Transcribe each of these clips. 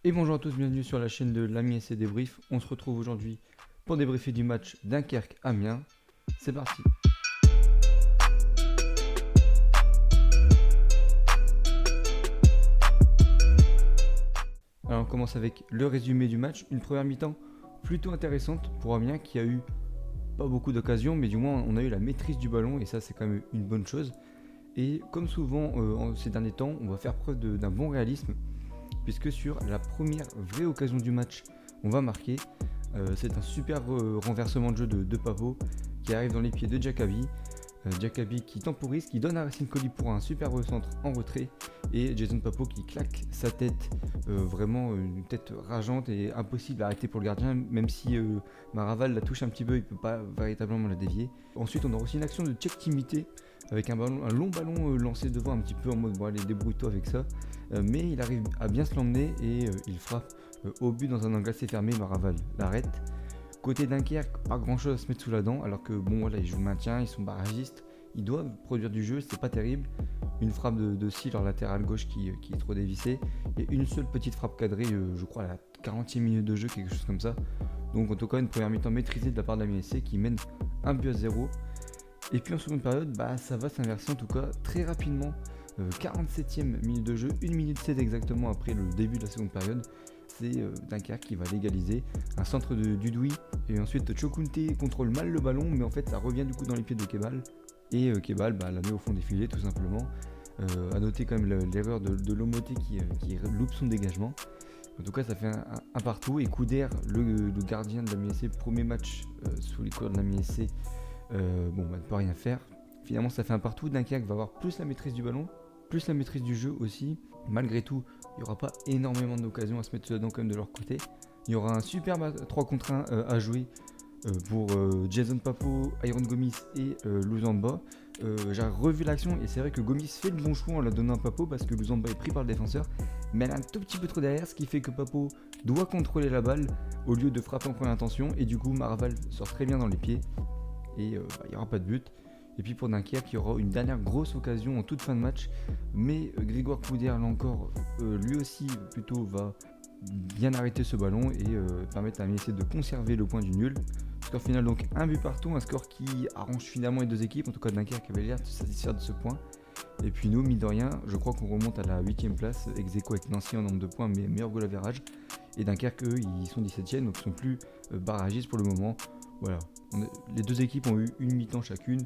Et bonjour à tous, bienvenue sur la chaîne de l'Ami SC Débrief. On se retrouve aujourd'hui pour débriefer du match Dunkerque-Amiens. C'est parti. Alors on commence avec le résumé du match. Une première mi-temps plutôt intéressante pour Amiens qui a eu pas beaucoup d'occasions, mais du moins on a eu la maîtrise du ballon et ça c'est quand même une bonne chose. Et comme souvent ces derniers temps, on va faire preuve d'un bon réalisme puisque sur la première vraie occasion du match, on va marquer. C'est un super renversement de jeu de Pavot qui arrive dans les pieds de Diakaby. Diakaby qui temporise, qui donne à Racine Colli pour un super centre en retrait. Et Jason Papot qui claque sa tête, vraiment une tête rageante et impossible à arrêter pour le gardien, même si Maraval la touche un petit peu, il ne peut pas véritablement la dévier. Ensuite, on a aussi une action de check timité avec un long ballon lancé devant un petit peu en mode bon allez débrouille-toi avec ça. Mais il arrive à bien se l'emmener et il frappe au but dans un angle assez fermé. Maraval l'arrête. Côté Dunkerque, pas grand chose à se mettre sous la dent, alors que bon voilà, ils jouent maintien, ils sont barragistes, ils doivent produire du jeu, c'est pas terrible. Une frappe de Sy, leur latéral gauche qui est trop dévissée, et une seule petite frappe cadrée, je crois à la 40e minute de jeu, quelque chose comme ça. Donc en tout cas, une première mi-temps maîtrisée de la part de l'Ami SC qui mène 1-0. Et puis en seconde période, ça va s'inverser en tout cas très rapidement. 47e minute de jeu, 1 minute 7 exactement après le début de la seconde période. C'est Dunkerque qui va légaliser. Un centre de Dudouis et ensuite Chokunte contrôle mal le ballon, mais en fait ça revient du coup dans les pieds de Kebal. Et Kebal la met au fond des filets tout simplement. A noter quand même l'erreur de Lomoté qui loupe son dégagement. En tout cas ça fait un partout. Et Couder, le gardien de la MSC, premier match sous les couleurs de la MSC, ne peut rien faire. Finalement ça fait un partout. Dunkerque va avoir plus la maîtrise du ballon, plus la maîtrise du jeu aussi. Malgré tout, il n'y aura pas énormément d'occasions à se mettre dedans quand même de leur côté. Il y aura un superbe 3 contre 1 à jouer pour Jason Papot, Iron Gomis et Luzamba. J'ai revu l'action et c'est vrai que Gomis fait le bon choix en la donnant à Papot parce que Luzamba est pris par le défenseur, mais elle est un tout petit peu trop derrière, ce qui fait que Papot doit contrôler la balle au lieu de frapper en première intention, et du coup Maraval sort très bien dans les pieds et il n'y aura pas de but. Et puis pour Dunkerque, il y aura une dernière grosse occasion en toute fin de match, mais Grégoire Couder, là encore, lui aussi plutôt va bien arrêter ce ballon et permettre à MSC de conserver le point du nul. Score final donc un but partout, un score qui arrange finalement les deux équipes, en tout cas Dunkerque avait l'air de se satisfaire de ce point. Et puis nous, mine de rien, je crois qu'on remonte à la 8ème place, ex-aequo avec Nancy en nombre de points, mais meilleur goal average. Et Dunkerque, eux, ils sont 17ème, donc ils sont plus barragistes pour le moment. Voilà, les deux équipes ont eu une mi-temps chacune.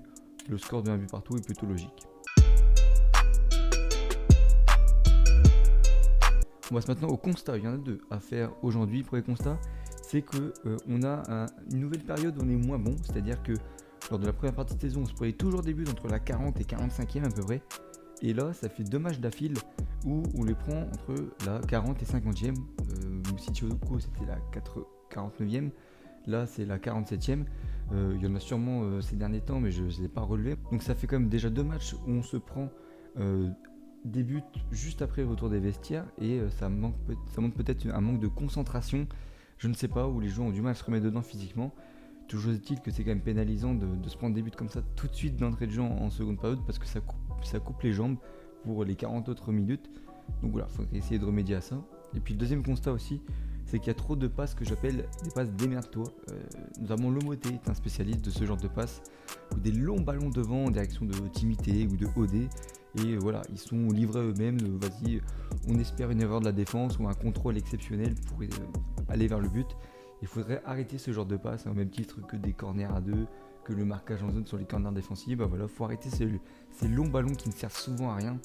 Le score de 1 but partout est plutôt logique. On passe maintenant au constat. Il y en a deux à faire aujourd'hui. Premier constat, c'est qu'on a une nouvelle période où on est moins bon. C'est-à-dire que lors de la première partie de saison, on se prenait toujours des buts entre la 40 et 45e à peu près. Et là, ça fait 2 matchs d'affilée où on les prend entre la 40 et 50e. Sichoko, c'était la 49e. Là, c'est la 47e. Il y en a sûrement ces derniers temps, mais je ne les ai pas relevés. Donc ça fait quand même déjà 2 matchs où on se prend des buts juste après le retour des vestiaires. Et ça montre peut-être un manque de concentration. Je ne sais pas, où les joueurs ont du mal à se remettre dedans physiquement. Toujours est-il que c'est quand même pénalisant de se prendre des buts comme ça tout de suite d'entrée de jeu en seconde période, parce que ça coupe les jambes pour les 40 autres minutes. Donc voilà, il faudrait essayer de remédier à ça. Et puis le deuxième constat aussi, c'est qu'il y a trop de passes que j'appelle des passes démerde-toi. Notamment Lomoté est un spécialiste de ce genre de passes, ou des longs ballons devant en direction de Timité ou de OD. Et voilà, ils sont livrés à eux-mêmes. Vas-y, on espère une erreur de la défense ou un contrôle exceptionnel pour aller vers le but. Il faudrait arrêter ce genre de passes, au même titre que des corners à deux, que le marquage en zone sur les corners défensifs. Voilà, faut arrêter ces longs ballons qui ne servent souvent à rien.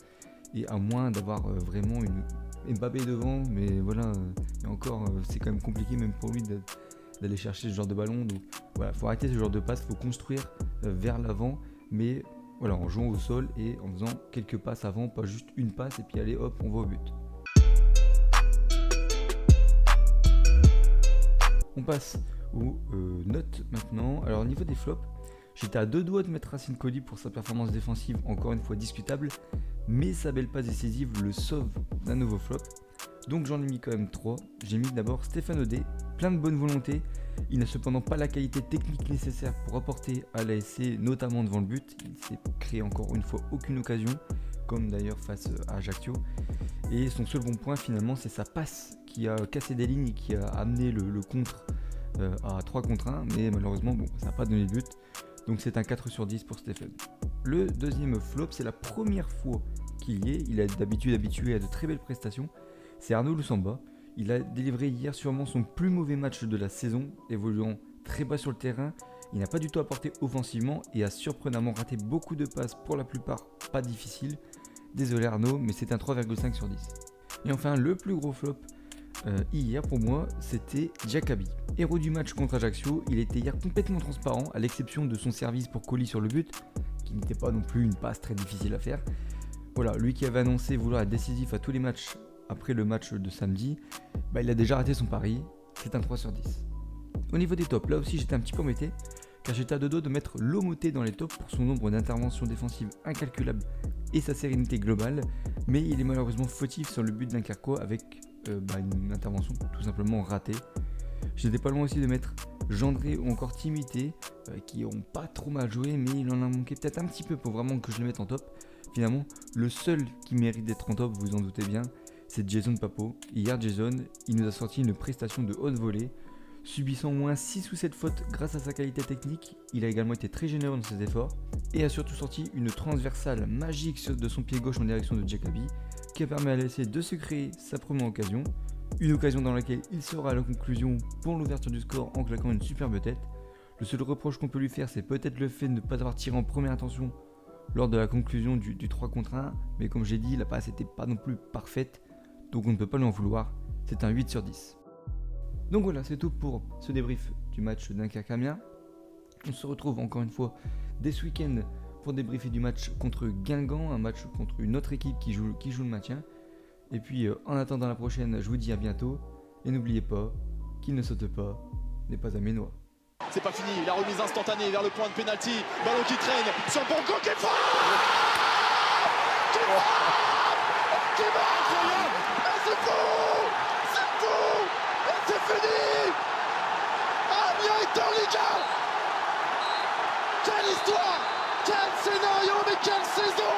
Et à moins d'avoir vraiment une Mbappé devant, mais voilà, et encore, c'est quand même compliqué même pour lui d'aller chercher ce genre de ballon. Donc voilà, faut arrêter ce genre de passe, faut construire vers l'avant, mais voilà, en jouant au sol et en faisant quelques passes avant, pas juste une passe et puis allez hop, on va au but. On passe aux notes maintenant. Alors au niveau des flops, j'étais à 2 doigts de mettre Racine Colli pour sa performance défensive, encore une fois discutable, mais sa belle passe décisive le sauve d'un nouveau flop. Donc j'en ai mis quand même 3. J'ai mis d'abord Stéphane Audet, plein de bonne volonté. Il n'a cependant pas la qualité technique nécessaire pour apporter à l'ASC, notamment devant le but. Il s'est créé encore une fois aucune occasion. comme d'ailleurs face à Ajaccio. Et son seul bon point finalement, c'est sa passe qui a cassé des lignes et qui a amené le contre à 3 contre 1, mais malheureusement ça n'a pas donné de but. Donc c'est un 4 sur 10 pour Stephen. Le deuxième flop, c'est la première fois qu'il y est. Il est d'habitude habitué à de très belles prestations. C'est Arnaud Lusamba. Il a délivré hier sûrement son plus mauvais match de la saison, évoluant très bas sur le terrain. Il n'a pas du tout apporté offensivement et a surprenamment raté beaucoup de passes, pour la plupart pas difficiles. Désolé Arnaud, mais c'est un 3,5 sur 10. Et enfin, le plus gros flop hier pour moi, c'était Diakaby. Héros du match contre Ajaccio, il était hier complètement transparent, à l'exception de son service pour Coly sur le but, qui n'était pas non plus une passe très difficile à faire. Voilà, lui qui avait annoncé vouloir être décisif à tous les matchs après le match de samedi, il a déjà raté son pari, c'est un 3 sur 10. Au niveau des tops, là aussi j'étais un petit peu embêté, car j'étais à deux doigts de mettre Lomoté dans les tops pour son nombre d'interventions défensives incalculables et sa sérénité globale, mais il est malheureusement fautif sur le but d'un Dunkerquois avec une intervention tout simplement ratée. J'étais pas loin aussi de mettre Gendré ou encore Timité, qui ont pas trop mal joué, mais il en a manqué peut-être un petit peu pour vraiment que je le mette en top. Finalement, le seul qui mérite d'être en top, vous en doutez bien, c'est Jason Papo. Hier, Jason, il nous a sorti une prestation de haute volée, subissant au moins 6 ou 7 fautes grâce à sa qualité technique. Il a également été très généreux dans ses efforts et a surtout sorti une transversale magique de son pied gauche en direction de Diakaby, qui a permis à l'ASC de se créer sa première occasion. Une occasion dans laquelle il sera à la conclusion pour l'ouverture du score en claquant une superbe tête. Le seul reproche qu'on peut lui faire, c'est peut-être le fait de ne pas avoir tiré en première intention lors de la conclusion du 3 contre 1, mais comme j'ai dit, la passe n'était pas non plus parfaite, donc on ne peut pas lui en vouloir. C'est un 8 sur 10. Donc voilà, c'est tout pour ce débrief du match Dunkerque-Amiens. On se retrouve encore une fois dès ce week-end pour débriefer du match contre Guingamp, un match contre une autre équipe qui joue le maintien. Et puis en attendant la prochaine, je vous dis à bientôt. Et n'oubliez pas, qui ne saute pas n'est pas un Ménois. C'est pas fini, la remise instantanée vers le point de pénalty. Ballon qui traîne sur Bongo qui frappe. Qui marque. Et c'est fou. Et c'est fini. Amiens est en Liga. Quelle histoire. Quel scénario, mais quelle saison.